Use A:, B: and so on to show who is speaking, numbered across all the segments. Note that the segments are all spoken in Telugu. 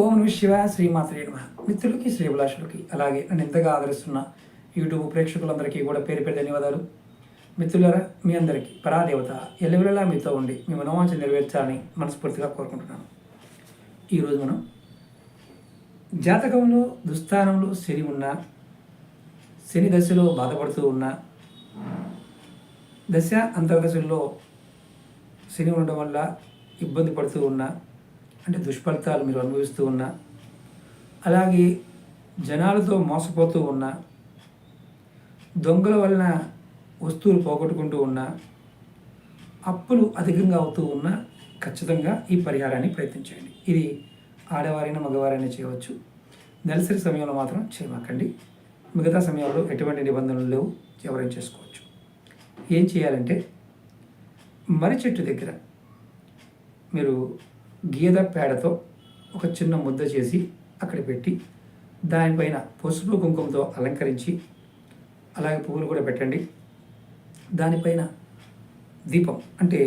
A: ఓం నమః శివాయ శ్రీమాత్రే నమః. మిత్రులకి శ్రీభిలాషులకి అలాగే నన్ను ఎంతగా ఆదరిస్తున్న యూట్యూబ్ ప్రేక్షకులందరికీ కూడా పేరు పేరు ధన్యవాదాలు. మిత్రులారా, మీ అందరికీ పరాదేవత ఎల్లవెల్లలా మీతో ఉండి మీ మనోవాంఛ నెరవేర్చాలని మనస్ఫూర్తిగా కోరుకుంటున్నాను. ఈరోజు మనం జాతకంలో దుస్థానంలో శని ఉన్న, శని దశలో బాధపడుతూ ఉన్న, దశ అంతర్దశల్లో శని ఉండడం వల్ల ఇబ్బంది పడుతూ ఉన్నా, అంటే దుష్ఫలితాలు మీరు అనుభవిస్తూ ఉన్నా, అలాగే జనాలతో మోసపోతూ ఉన్నా, దొంగల వలన వస్తువులు పోగొట్టుకుంటూ ఉన్నా, అప్పులు అధికంగా అవుతూ ఉన్నా ఖచ్చితంగా ఈ పరిహారాన్ని ప్రయత్నించండి. ఇది ఆడవారైనా మగవారైనా చేయవచ్చు. నెలసరి సమయంలో మాత్రం చేయమాకండి. మిగతా సమయంలో ఎటువంటి నిబంధనలు లేవు, ఎవరైనా చేసుకోవచ్చు. ఏం చేయాలంటే, మర్రి చెట్టు దగ్గర మీరు గేదె పేడతో ఒక చిన్న ముద్ద చేసి అక్కడ పెట్టి, దానిపైన పసుపు కుంకుమతో అలంకరించి, అలాగే పువ్వులు కూడా పెట్టండి. దానిపైన దీపం అంటే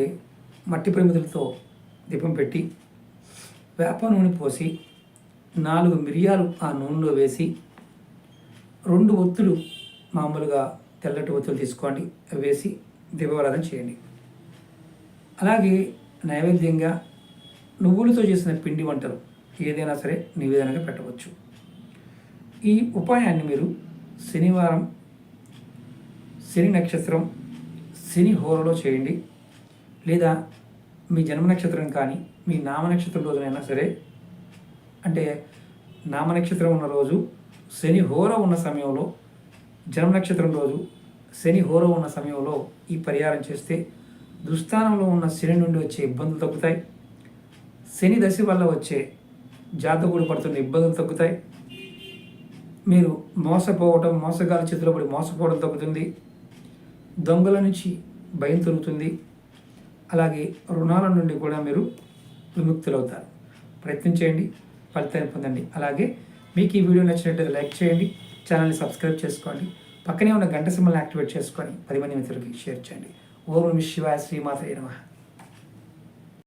A: మట్టి ప్రమిదలతో దీపం పెట్టి, వేప నూనె పోసి 4 మిరియాలు ఆ నూనెలో వేసి, 2 ఒత్తులు మామూలుగా తెల్లటి ఒత్తులు తీసుకోండి, వేసి దీపారాధన చేయండి. అలాగే నైవేద్యంగా నువ్వులతో చేసిన పిండి వంటలు ఏదైనా సరే నివేదనగా పెట్టవచ్చు. ఈ ఉపాయాన్ని మీరు శనివారం, శని నక్షత్రం, శని హోరలో చేయండి. లేదా మీ జన్మ నక్షత్రం కానీ మీ నామ నక్షత్రం రోజునైనా సరే, అంటే నామ నక్షత్రం ఉన్న రోజు శని హోర ఉన్న సమయంలో, జన్మ నక్షత్రం రోజు శని హోర ఉన్న సమయంలో ఈ పరిహారం చేస్తే దుస్థానంలో ఉన్న శని నుండి వచ్చే ఇబ్బందులు తగ్గుతాయి. శని దశ వల్ల వచ్చే జాతకుడు పడుతున్న ఇబ్బందులు తగ్గుతాయి. మీరు మోసపోవటం, మోసగాల చేతిలో పడి మోసపోవడం తగ్గుతుంది. దొంగల నుంచి భయం తొలుగుతుంది. అలాగే రుణాల నుండి కూడా మీరు విముక్తులవుతారు. ప్రయత్నం చేయండి, ఫలితాన్ని పొందండి. అలాగే మీకు ఈ వీడియో నచ్చినట్లయితే లైక్ చేయండి, ఛానల్ని సబ్స్క్రైబ్ చేసుకోండి, పక్కనే ఉన్న గంట సింబల్ని యాక్టివేట్ చేసుకొని 10 మంది మిత్రులకి షేర్ చేయండి. ఓం నమః శివాయ శ్రీమాత్రే నమః.